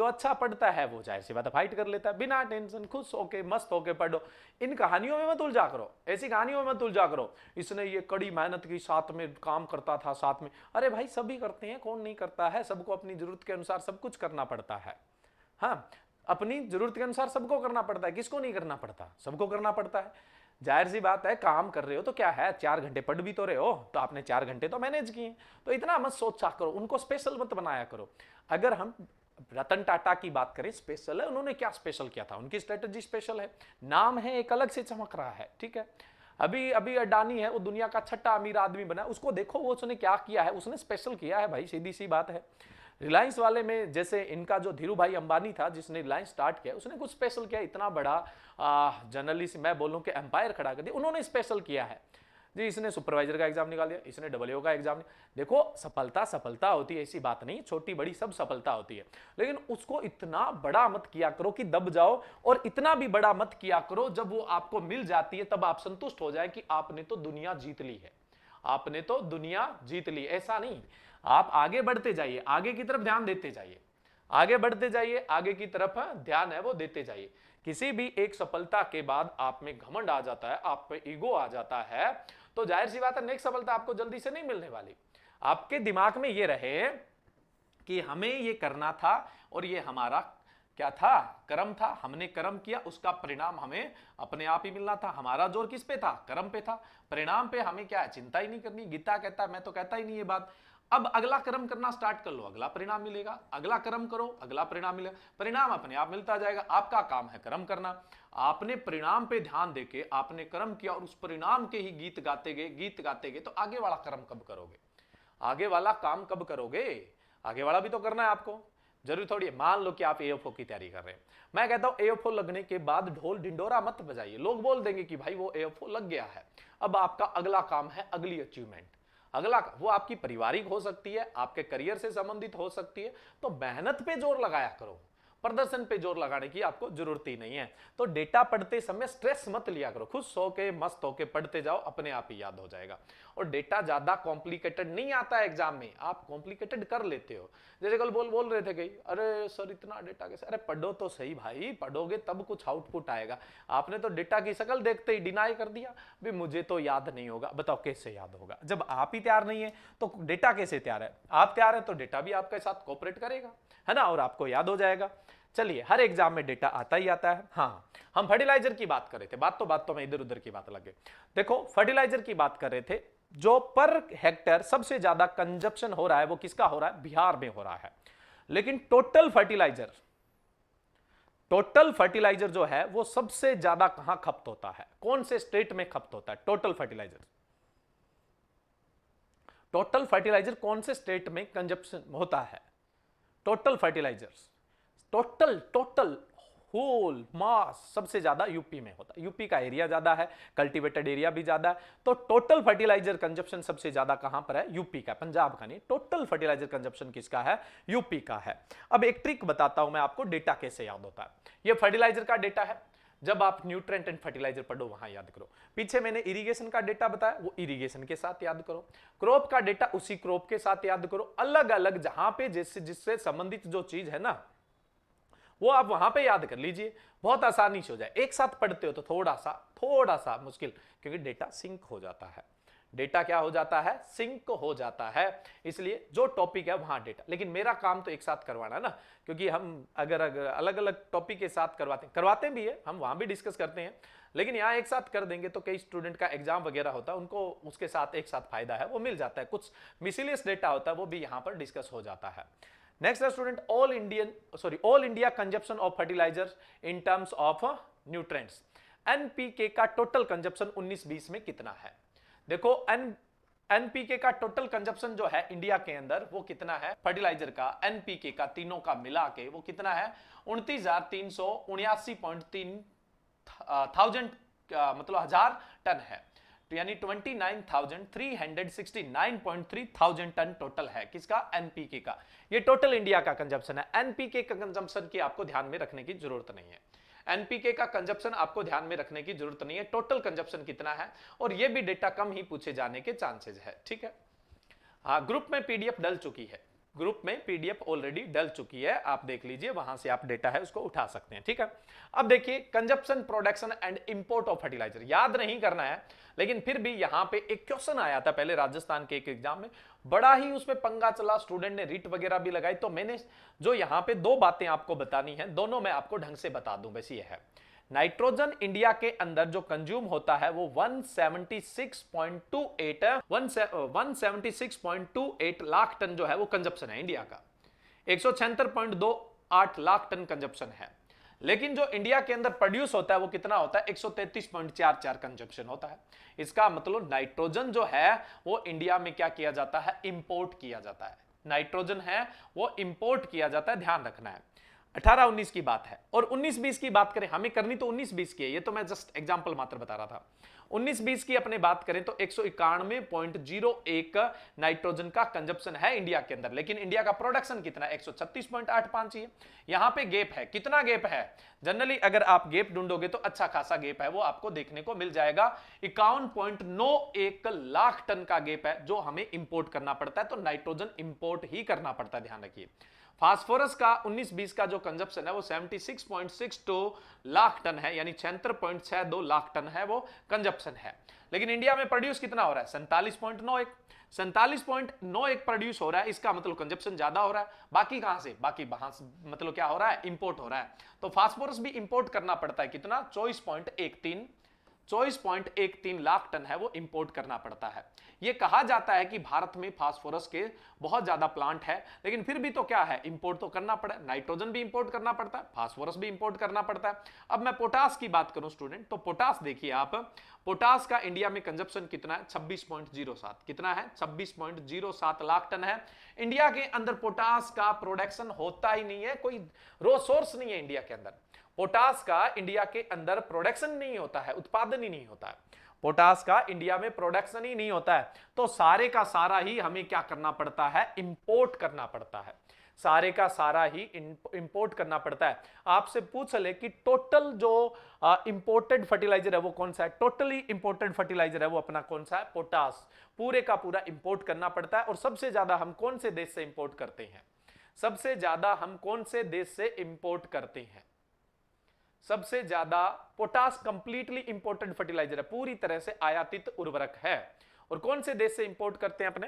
[SPEAKER 1] अच्छा पढ़ता है वो जाहिर सी बात है फाइट कर लेता है, बिना टेंशन खुश होके मस्त होके पढ़ो। इन कहानियों में मत उलझा करो, ऐसी कहानियों में मत उलझा करो, इसने ये कड़ी मेहनत की, साथ में काम करता था साथ में। अरे भाई सभी करते हैं, कौन नहीं करता है, सबको अपनी जरूरत के अनुसार सब कुछ करना पड़ता है। हाँ, अपनी जरूरत के अनुसार सबको करना पड़ता है, किसको नहीं करना पड़ता, सबको करना पड़ता है। जाहिर सी बात है, काम कर रहे हो तो क्या है, 4 घंटे पढ़ भी तो रहे हो, तो आपने 4 घंटे तो मैनेज किए। तो इतना मत सोचा करो, उनको स्पेशल मत बनाया करो। अगर हम रतन टाटा की बात करें, स्पेशल है, उन्होंने क्या स्पेशल किया था, उनकी स्ट्रेटेजी स्पेशल है, नाम है एक अलग से चमक रहा है, ठीक है। अभी अभी अडानी है, वो दुनिया का 6ठा अमीर आदमी बना, उसको देखो वो उसने क्या किया है, उसने स्पेशल किया है भाई, सीधी सी बात है। रिलायंस वाले में जैसे इनका जो धीरू भाई अंबानी था जिसने रिलायंस स्टार्ट किया, उसने कुछ स्पेशल किया, इतना बड़ा जनरली मैं बोलूं कि एम्पायर खड़ा कर दिया, उन्होंने स्पेशल किया है जी। इसने सुपरवाइजर का एग्जाम निकाल दिया, इसने AA का एग्जाम। देखो सफलता सफलता होती है, ऐसी बात नहीं, छोटी बड़ी सब सफलता होती है, लेकिन उसको इतना बड़ा मत किया करो कि दब जाओ, और इतना भी बड़ा मत किया करो जब वो आपको मिल जाती है तब आप संतुष्ट हो जाए कि आपने तो दुनिया जीत ली है, आपने तो दुनिया जीत ली। ऐसा नहीं, आप आगे बढ़ते जाइए, आगे की तरफ ध्यान देते जाइए, आगे बढ़ते जाइए, आगे की तरफ ध्यान है वो देते जाइए। किसी भी एक सफलता के बाद आप में घमंड आ जाता है, आप में ईगो आ जाता है, तो जाहिर सी बात है नेक्स्ट सफलता आपको जल्दी से नहीं मिलने वाली। आपके दिमाग में ये रहे कि हमें ये करना था और ये हमारा क्या था, कर्म था, हमने कर्म किया, उसका परिणाम हमें अपने आप ही मिलना था। हमारा जोर किस पे था, कर्म पे था, परिणाम पे हमें क्या है, चिंता ही नहीं करनी। गीता कहता है, मैं तो कहता ही नहीं ये बात। अब अगला कर्म करना स्टार्ट कर लो, अगला परिणाम मिलेगा, अगला कर्म करो, अगला परिणाम मिलेगा, परिणाम अपने आप मिलता जाएगा। आपका काम है कर्म करना, आपने परिणाम पे ध्यान देके आपने कर्म किया और उस परिणाम के ही गीत गाते गए, तो आगे वाला कर्म कब करोगे, आगे वाला काम कब करोगे, आगे वाला भी तो करना है आपको। जरूरी थोड़ी है, मान लो कि आप AFO की तैयारी कर रहे हैं, मैं कहता हूं AFO लगने के बाद ढोल ढिंडोरा मत बजाइए, लोग बोल देंगे कि भाई वो AFO लग गया है। अब आपका अगला काम है, अगली अचीवमेंट, अगला वो आपकी पारिवारिक हो सकती है, आपके करियर से संबंधित हो सकती है, तो मेहनत पे जोर लगाया करो, प्रदर्शन पे जोर लगाने की आपको जरूरत ही नहीं है। तो डेटा पढ़ते समय स्ट्रेस मत लिया करो, खुश होके मस्त होके पढ़ते जाओ, अपने आप ही याद हो जाएगा। और डेटा ज्यादा कॉम्प्लिकेटेड नहीं आता है एग्जाम में, आप कॉम्प्लिकेटेड कर लेते हो। जैसे कल बोल रहे थे कहीं, अरे सर इतना डेटा कैसे, अरे पढ़ो तो सही भाई, पढ़ोगे तब कुछ आउटपुट आएगा। आपने तो डेटा की शक्ल देखते ही डिनाई कर दिया, भी मुझे तो याद नहीं होगा। बताओ कैसे याद होगा, जब आप ही तैयार नहीं है तो डेटा कैसे तैयार है। आप तैयार है तो डेटा भी आपके साथ कोऑपरेट करेगा, है ना, और आपको याद हो जाएगा। चलिए, हर एग्जाम में डेटा आता ही आता है। हाँ, हम फर्टिलाइजर की बात कर रहे थे, बात तो मैं इधर उधर की बात लगे। देखो फर्टिलाइजर की बात कर रहे थे, जो पर हेक्टेयर सबसे ज्यादा कंजप्शन हो रहा है वो किसका हो रहा है, बिहार में हो रहा है। लेकिन टोटल टोटल फर्टिलाइजर जो है वो सबसे ज्यादा कहां खपत होता है, कौन से स्टेट में खपत होता है? टोटल फर्टिलाइजर, टोटल फर्टिलाइजर कौन से स्टेट में कंजप्शन होता है? Total fertilisers, total total whole mass सबसे ज्यादा यूपी में होता है। यूपी का एरिया ज्यादा है, कल्टीवेटेड एरिया भी ज्यादा है, तो टोटल फर्टिलाइजर कंजप्शन सबसे ज्यादा कहां पर है? यूपी का, पंजाब का नहीं। टोटल फर्टिलाइजर कंजप्शन किसका है? यूपी का है। अब एक ट्रिक बताता हूं मैं आपको, डेटा कैसे याद होता है। ये फर्टिलाइजर का डेटा है, जब आप न्यूट्रिएंट एंड फर्टिलाइजर पढ़ो वहां याद करो। पीछे मैंने इरिगेशन का डेटा बताया, वो इरिगेशन के साथ याद करो। क्रॉप का डेटा उसी क्रॉप के साथ याद करो। अलग अलग जहां पे जिससे संबंधित जो चीज है ना, वो आप वहां पे याद कर लीजिए, बहुत आसानी से हो जाए। एक साथ पढ़ते हो तो थोड़ा सा मुश्किल, क्योंकि डेटा सिंक हो जाता है। डेटा क्या हो जाता है? सिंक हो जाता है। इसलिए जो टॉपिक है वहां डेटा, लेकिन मेरा काम तो एक साथ करवाना ना, क्योंकि हम अगर अलग अलग टॉपिक के साथ करवाते भी है, हम वहां भी डिस्कस करते हैं, लेकिन यहाँ एक साथ कर देंगे तो कई स्टूडेंट का एग्जाम वगैरह होता है, उनको उसके साथ एक साथ फायदा है, वो मिल जाता है। कुछ मिसलेनियस डेटा होता है, वो भी यहाँ पर डिस्कस हो जाता है। नेक्स्ट है student, all India consumption of fertiliser in terms of nutrients. NPK का टोटल कंजप्शन 19-20 में कितना है? देखो, एनपीके का टोटल कंजप्शन जो है इंडिया के अंदर वो कितना है? फर्टिलाइजर का, एनपीके का, तीनों का मिला के वो कितना है? 29,379.3 थाउजेंड, मतलब हजार टन है। तो यानी 29,369.3 थाउजेंड टन टोटल है। किसका? एनपीके का। ये टोटल इंडिया का कंजप्शन है। एनपीके का कंजप्शन की आपको ध्यान में रखने की जरूरत नहीं है। एनपीके का कंजप्शन आपको ध्यान में रखने की जरूरत नहीं है। टोटल कंजप्शन कितना है, और ये भी डेटा कम ही पूछे जाने के चांसेस है। ठीक है, हाँ, ग्रुप में पीडीएफ डल चुकी है, ग्रुप में पीडीएफ ऑलरेडी डल चुकी है, आप देख लीजिए, वहां से आप डेटा है उसको उठा सकते हैं। ठीक है, अब देखिए, consumption, production and import of fertiliser याद नहीं करना है, लेकिन फिर भी यहां पे एक क्वेश्चन आया था पहले राजस्थान के एक एग्जाम में, बड़ा ही उसमें पंगा चला, स्टूडेंट ने रीट वगैरह भी लगाई, तो मैंने जो यहां पे दो बातें आपको बतानी है, दोनों मैं आपको ढंग से बता दूं। बस ये है, नाइट्रोजन इंडिया के अंदर जो कंज्यूम होता है वो 176.28 लाख टन जो है वो कंजप्शन है इंडिया का। 176.28 लाख टन कंजप्शन है। लेकिन जो इंडिया के अंदर प्रोड्यूस होता है वो कितना होता है? 133.44 कंजप्शन होता है। इसका मतलब नाइट्रोजन जो है वो इंडिया में क्या किया जाता है? इंपोर्ट किया जाता है। नाइट्रोजन है वो इंपोर्ट किया जाता है, ध्यान रखना है। 18-19 की बात है, और 19-20 की बात करें, हमें करनी तो 19-20 की है, ये तो मैं जस्ट एग्जांपल मात्र बता रहा था। 19-20 की अपने बात करें तो 191.01 नाइट्रोजन का कंजप्शन है इंडिया के अंदर, लेकिन इंडिया का प्रोडक्शन कितना है? 136.85 है। यहां पे गैप है, कितना गैप है? जनरली अगर आप गैप ढूंढोगे तो अच्छा खासा गैप है, वो आपको देखने को मिल जाएगा। 51.91 लाख टन का गैप है जो हमें इंपोर्ट करना पड़ता है, तो नाइट्रोजन इंपोर्ट ही करना पड़ता है, ध्यान रखिए। फास्फोरस का 19-20 का जो कंजप्शन है वो 76.62 लाख टन है, यानी 76.62 लाख टन है वो कंजप्शन है। लेकिन इंडिया में प्रोड्यूस कितना हो रहा है? 47.91 प्रोड्यूस हो रहा है, इसका मतलब कंजप्शन ज्यादा हो रहा है। बाकी कहां से? बाकी वहां से मतलब क्या हो रहा है? इंपोर्ट हो रहा है। तो फास्फोरस भी इंपोर्ट करना पड़ता है, कितना? 24.13 लाख टन है वो इंपोर्ट करना पड़ता है। ये कहा जाता है कि भारत में फास्फोरस के बहुत ज्यादा प्लांट है, लेकिन फिर भी तो क्या है? इंपोर्ट तो करना पड़ा। नाइट्रोजन भी इंपोर्ट करना पड़ता है, फास्फोरस भी इंपोर्ट करना पड़ता है। अब मैं पोटास की बात करूं स्टूडेंट, तो पोटास देखिए आप, पोटास का इंडिया में कंजप्शन कितना है? 26.07। कितना है? 26.07 लाख टन है। इंडिया के अंदर पोटास का प्रोडक्शन होता ही नहीं है, कोई सोर्स नहीं है इंडिया के अंदर। पोटास का इंडिया के अंदर प्रोडक्शन नहीं होता है, उत्पादन ही नहीं होता है। पोटास का इंडिया में प्रोडक्शन ही नहीं होता है, तो सारे का सारा ही हमें क्या करना पड़ता है? इंपोर्ट करना पड़ता है। सारे का सारा ही इंपोर्ट करना पड़ता है। आपसे पूछ ले कि टोटल जो इंपोर्टेड फर्टिलाइजर है वो कौन सा है? टोटली इंपोर्टेड फर्टिलाइजर है वो अपना कौन सा है? पोटास। पूरे का पूरा इंपोर्ट करना पड़ता है। और सबसे ज्यादा हम कौन से देश से इंपोर्ट करते हैं? सबसे ज्यादा हम कौन से देश से इंपोर्ट करते हैं? सबसे ज्यादा पोटास कंप्लीटली इंपोर्टेड फर्टिलाइजर है, पूरी तरह से आयातित उर्वरक है। और कौन से देश से इंपोर्ट करते हैं अपने?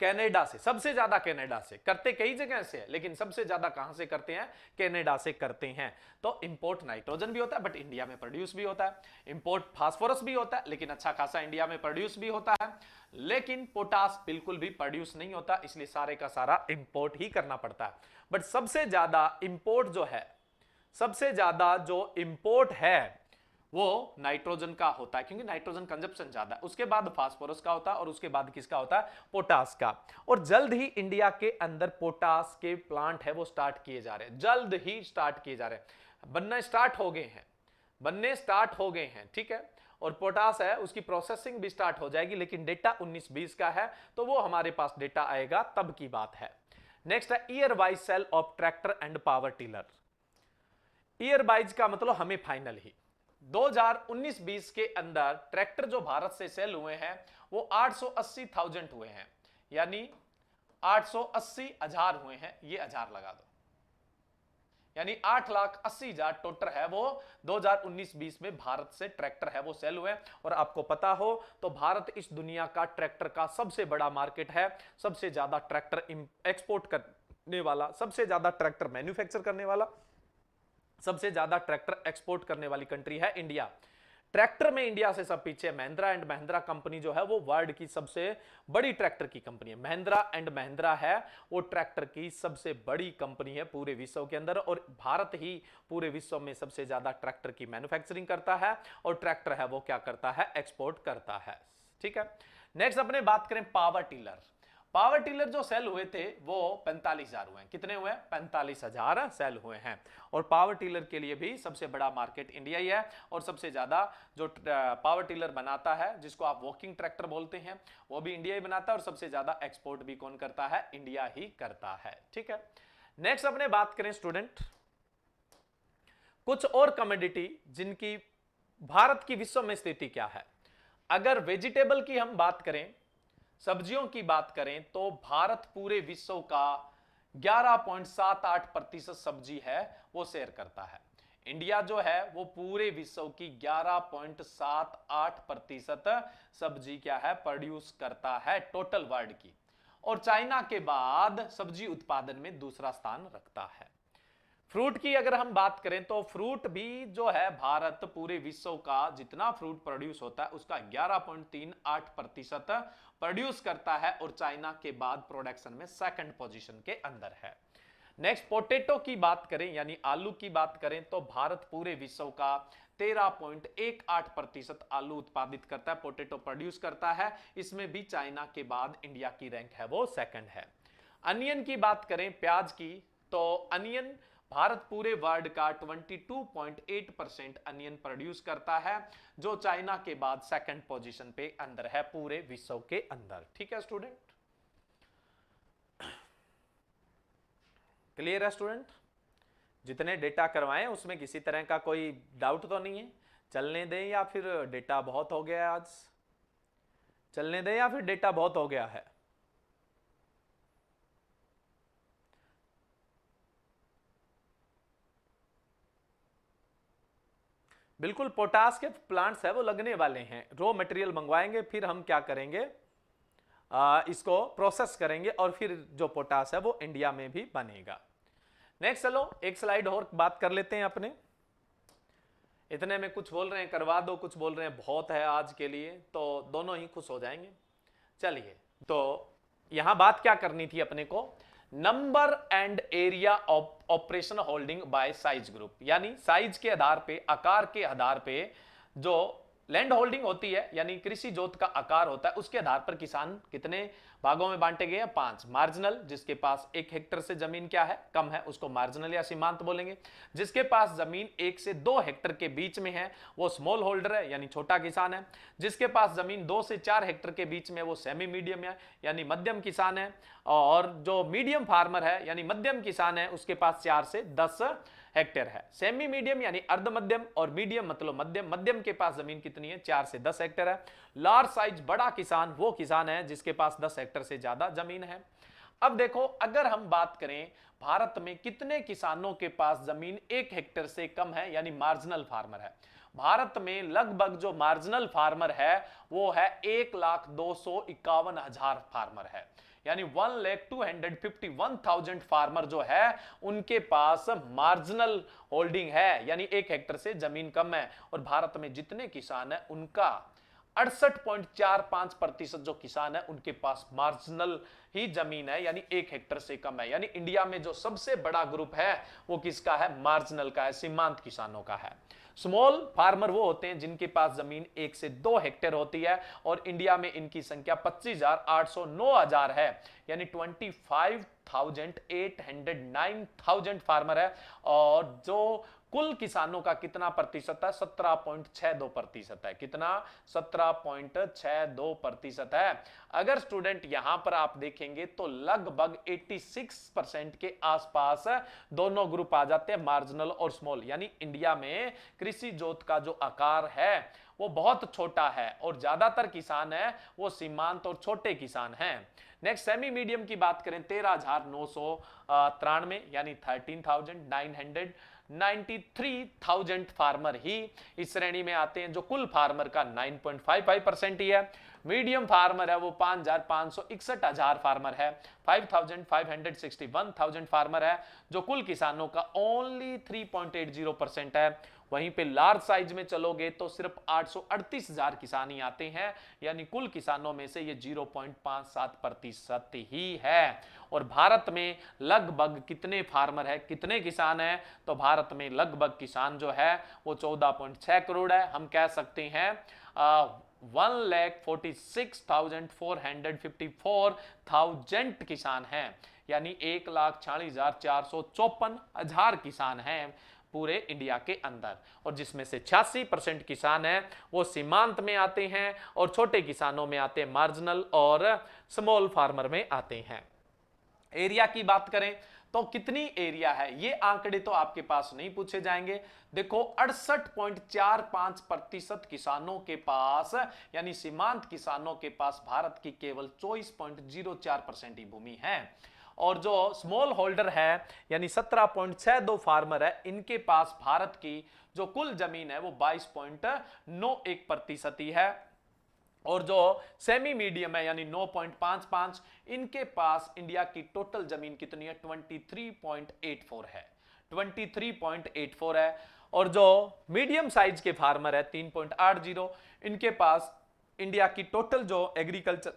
[SPEAKER 1] कनाडा से, सबसे ज्यादा कनाडा से करते, कई जगह से है लेकिन सबसे ज्यादा कहां से करते हैं, कनाडा से करते हैं। तो इंपोर्ट नाइट्रोजन भी होता है बट इंडिया में प्रोड्यूस भी होता है, इंपोर्ट फास्फोरस भी होता है लेकिन अच्छा खासा इंडिया में प्रोड्यूस भी होता है, लेकिन पोटास बिल्कुल भी प्रोड्यूस नहीं होता, इसलिए सारे का सारा इंपोर्ट ही करना पड़ता है। बट सबसे ज्यादा इंपोर्ट जो है, सबसे ज्यादा जो इंपोर्ट है वो नाइट्रोजन का होता है, क्योंकि नाइट्रोजन कंजप्शन ज्यादा है, उसके बाद फास्फोरस का होता है और उसके बाद किसका होता है, पोटास का। और जल्द ही इंडिया के अंदर पोटास के प्लांट है वो स्टार्ट किए जा रहे हैं, जल्द ही स्टार्ट किए जा रहे हैं, बनना स्टार्ट हो गए हैं, बनने स्टार्ट हो गए हैं, ठीक है। और पोटास है उसकी प्रोसेसिंग भी स्टार्ट हो जाएगी, लेकिन डेटा 19-20 का है तो वो हमारे पास डेटा आएगा तब की बात है। नेक्स्ट है year wise sale of tractor and power tiller. Year wise का मतलब हमें फाइनल ही 2019-20 के अंदर ट्रैक्टर जो भारत से सेल हुए हैं वो 880,000 हुए हैं, यानी 880,000 हुए हैं, ये हजार लगा दो, यानी 8,80,000 टोटल है वो 2019-20 में भारत से ट्रैक्टर है वो सेल हुए। और आपको पता हो तो भारत इस दुनिया का ट्रैक्टर का सबसे बड़ा मार्केट है, सबसे ज्यादा ट्रैक्टर एक्सपोर्ट करने वाला, सबसे ज्यादा ट्रैक्टर मैन्युफैक्चर करने वाला, सबसे ज्यादा ट्रैक्टर एक्सपोर्ट करने वाली कंट्री है इंडिया। ट्रैक्टर में इंडिया से सब पीछे। महिंद्रा एंड महिंद्रा कंपनी जो है वो वर्ल्ड की सबसे बड़ी ट्रैक्टर की कंपनी है। महिंद्रा एंड महिंद्रा है वो ट्रैक्टर की सबसे बड़ी कंपनी है पूरे विश्व के अंदर, और भारत ही पूरे विश्व में सबसे ज्यादा ट्रैक्टर की मैन्युफैक्चरिंग करता है, और ट्रैक्टर है वो क्या करता है, एक्सपोर्ट करता है, ठीक है। नेक्स्ट अपने बात करें पावर टिलर। पावर टिलर जो सेल हुए थे वो 45,000 हुए हैं, कितने हुए, 45,000 सेल हुए हैं। और पावर टिलर के लिए भी सबसे बड़ा मार्केट इंडिया ही है, और सबसे ज्यादा जो पावर टिलर बनाता है जिसको आप वॉकिंग ट्रैक्टर बोलते हैं वो भी इंडिया ही बनाता है, और सबसे ज्यादा एक्सपोर्ट भी कौन करता है, इंडिया ही करता है, ठीक है। नेक्स्ट अपने बात करें स्टूडेंट कुछ और कमोडिटी जिनकी भारत की विश्व में स्थिति क्या है। अगर वेजिटेबल की हम बात करें, सब्जियों की बात करें, तो भारत पूरे विश्व का 11.78% सब्जी है वो शेयर करता है। इंडिया जो है वो पूरे विश्व की 11.78% सब्जी क्या है, प्रोड्यूस करता है टोटल वर्ल्ड की, और चाइना के बाद सब्जी उत्पादन में दूसरा स्थान रखता है। फ्रूट की अगर हम बात करें तो फ्रूट भी जो है भारत पूरे विश्व का जितना फ्रूट प्रोड्यूस होता है उसका 11.38% प्रोड्यूस करता है, और चाइना के बाद प्रोडक्शन में सेकंड पोजीशन के अंदर है। नेक्स्ट पोटैटो की बात करें यानी आलू की बात करें तो भारत पूरे विश्व का 13.18% आलू उत्पादित करता है, पोटैटो प्रोड्यूस करता है, इसमें भी चाइना के बाद इंडिया की रैंक है वो सेकंड है। अनियन की बात करें, प्याज की, तो अनियन भारत पूरे वर्ल्ड का 22.8% अनियन प्रोड्यूस करता है, जो चाइना के बाद सेकंड पोजीशन पे अंदर है पूरे विश्व के अंदर, ठीक है स्टूडेंट। क्लियर है स्टूडेंट, जितने डेटा करवाएं उसमें किसी तरह का कोई डाउट तो नहीं है, चलने दें या फिर डेटा बहुत हो गया है, आज चलने दें या फिर डेटा बहुत हो गया है। बिल्कुल, पोटास के प्लांट्स है वो लगने वाले हैं, रॉ मटेरियल मंगवाएंगे, फिर हम क्या करेंगे, इसको प्रोसेस करेंगे, और फिर जो पोटास है वो इंडिया में भी बनेगा। नेक्स्ट चलो एक स्लाइड और बात कर लेते हैं अपने। इतने में कुछ बोल रहे हैं करवा दो, कुछ बोल रहे हैं बहुत है आज के लिए, तो दोनों ही खुश हो जाएंगे। चलिए, तो यहां बात क्या करनी थी अपने को, number and area of operation holding bye size group, यानी साइज के आधार पे, आकार के आधार पे जो लैंड होल्डिंग होती है यानी कृषि जोत का आकार होता है, उसके आधार पर किसान कितने भागों में बांटे गए हैं, 5। मार्जिनल, जिसके पास 1 हेक्टर से जमीन क्या है, कम है, उसको मार्जिनल या सीमांत बोलेंगे। जिसके पास जमीन 1 से 2 हेक्टर के बीच में है वो स्मॉल होल्डर है यानी छोटा किसान है। जिसके पास जमीन 2 से 4 हेक्टर के बीच में वो सेमी मीडियम है यानी मध्यम किसान है। और जो मीडियम फार्मर है यानी मध्यम किसान है उसके पास 4 से 10 हेक्टेयर है। सेमी मीडियम यानी अर्ध मध्यम, और मीडियम मतलब मध्यम, मध्यम के पास जमीन कितनी है, 4 से 10 हेक्टेयर है। लार्ज साइज बड़ा किसान वो किसान है जिसके पास 10 हेक्टेयर से ज्यादा जमीन है। अब देखो, अगर हम बात करें भारत में कितने किसानों के पास जमीन 1 हेक्टेयर से कम है यानी मार्जिनल फार्मर है, भारत में लगभग जो मार्जिनल फार्मर है वो है 1,02,51,000 फार्मर है, यानी 1,251,000 फार्मर जो है उनके पास मार्जिनल होल्डिंग है, यानी 1 हेक्टर से जमीन कम है। और भारत में जितने किसान है उनका 68.45% जो किसान है उनके पास मार्जिनल ही जमीन है, यानी 1 हेक्टर से कम है। यानी इंडिया में जो सबसे बड़ा ग्रुप है वो किसका है? मार्जिनल का है, सीमांत किसानों का है। स्मॉल फार्मर वो होते हैं जिनके पास जमीन 1 से 2 हेक्टेयर होती है, और इंडिया में इनकी संख्या 25,809,000 है, यानी 25,809,000 फार्मर है। और जो कुल किसानों का कितना प्रतिशत है? 17.62% है। कितना? 17.62% है। अगर स्टूडेंट यहां पर आप देखेंगे तो लगभग 86% के आसपास दोनों ग्रुप आ जाते हैं, मार्जिनल और स्मॉल। यानी इंडिया में कृषि जोत का जो आकार है वो बहुत छोटा है, और ज्यादातर किसान है वो सीमांत और छोटे किसान हैं। नेक्स्ट सेमी मीडियम की बात करें, 13,993 यानी 13,993,000 फार्मर ही इस श्रेणी में आते हैं, जो कुल फार्मर का 9.55% ही है। मीडियम फार्मर है वो 5,561,000 फार्मर है, 5,561,000 फार्मर है, जो कुल किसानों का ओनली 3.80% है। वहीं पे लार्ज साइज में चलोगे तो सिर्फ 838,000 किसान ही आते हैं, यानी कुल किसानों में से ये 0.57% ही है। और भारत में लगभग कितने फार्मर है, कितने किसान हैं? तो भारत में लगभग किसान जो है वो 14.6 करोड़ है। हम कह सकते हैं 1,46,454,000 किसान हैं, यानी 1,46,454,000 किसान हैं पूरे इंडिया के अंदर। और जिसमें से 86% किसान हैं वो सीमांत में आते हैं, और छोटे किसानों में आते हैं, मार्जिनल और स्मॉल फार्मर में आते हैं। एरिया की बात करें तो कितनी एरिया है, ये आंकड़े तो आपके पास नहीं पूछे जाएंगे। देखो 68.45% किसानों के पास, यानी सीमांत किसानों के पास भारत की केवल 24.04% ही भूमि है। और जो स्मॉल होल्डर है यानी 17.62 फार्मर है, इनके पास भारत की जो कुल जमीन है वो 22.91% ही है। और जो सेमी मीडियम है यानी 9.55, इनके पास इंडिया की टोटल जमीन कितनी है? 23.84 है, 23.84 है। और जो मीडियम साइज के फार्मर है 3.80, इनके पास इंडिया की टोटल जो एग्रीकल्चर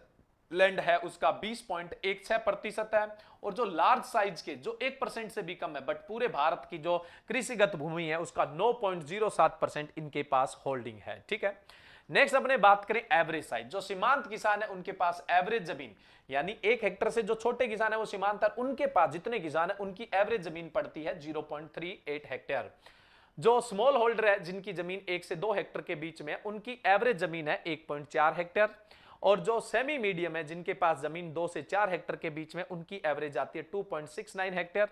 [SPEAKER 1] लैंड है उसका 20.16% है। और जो लार्ज साइज के जो 1% से भी कम है बट पूरे भारत की जो कृषिगत भूमि है उसका 9.07% इनके पास होल्डिंग है। ठीक है, नेक्स्ट अपने बात करें एवरेज साइज। जो सीमांत किसान है उनके पास एवरेज जमीन, यानी 1 हेक्टर से जो छोटे किसान है वो सीमांत है, उनके पास जितने किसान है उनकी एवरेज जमीन पड़ती है 0.38 हेक्टेयर। जो स्मॉल होल्डर है जिनकी जमीन 1 से 2 हेक्टर के बीच में, उनकी एवरेज जमीन है 1.4 हेक्टेयर। और जो सेमी मीडियम है जिनके पास जमीन 2 से 4 हेक्टर के बीच में, उनकी एवरेज आती है 2.69 हेक्टेयर।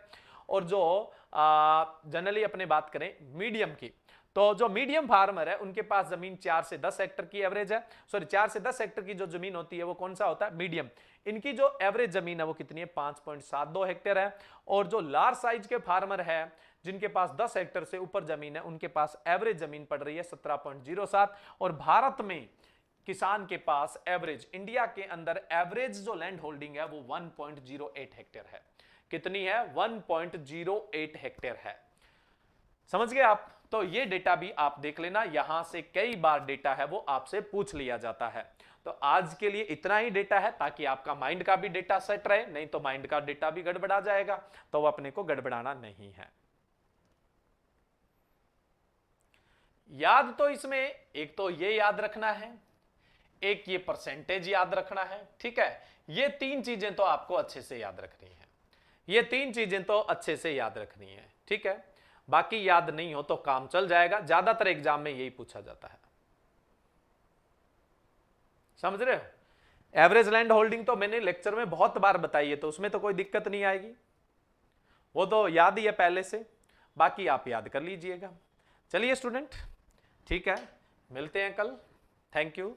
[SPEAKER 1] और जो जनरली अपने बात करें मीडियम की, तो जो मीडियम फार्मर है उनके पास जमीन 4 से 10 हेक्टर की एवरेज है, 4 से 10 हेक्टर की जो जमीन होती है वो कौन सा होता है? मीडियम। इनकी जो एवरेज जमीन है वो कितनी है? 5.72 हेक्टेयर है। और जो लार्ज साइज के फार्मर है जिनके पास 10 हेक्टर से ऊपर जमीन है, उनके पास एवरेज जमीन पड़ रही है 17.07। और भारत में किसान के पास एवरेज, इंडिया के अंदर एवरेज जो लैंड होल्डिंग है वो 1.08 हेक्टेयर है। कितनी है? 1.08 हेक्टेयर है। समझ गए आप? तो ये डेटा भी आप देख लेना, यहां से कई बार डेटा है वो आपसे पूछ लिया जाता है। तो आज के लिए इतना ही डेटा है ताकि आपका माइंड का भी डेटा सेट रहे, नहीं तो माइंड का डेटा भी गड़बड़ा जाएगा, तो वो अपने को गड़बड़ाना नहीं है। याद तो इसमें एक तो ये याद रखना है, एक ये परसेंटेज याद रखना है। ठीक है, ये 3 चीजें तो आपको अच्छे से याद रखनी है, ये 3 चीजें तो अच्छे से याद रखनी है। ठीक है, बाकी याद नहीं हो तो काम चल जाएगा, ज्यादातर एग्जाम में यही पूछा जाता है। समझ रहे हो? एवरेज लैंड होल्डिंग तो मैंने लेक्चर में बहुत बार बताई है, तो उसमें तो कोई दिक्कत नहीं आएगी, वो तो याद ही है पहले से, बाकी आप याद कर लीजिएगा। चलिए स्टूडेंट, ठीक है, मिलते हैं कल। Thank you.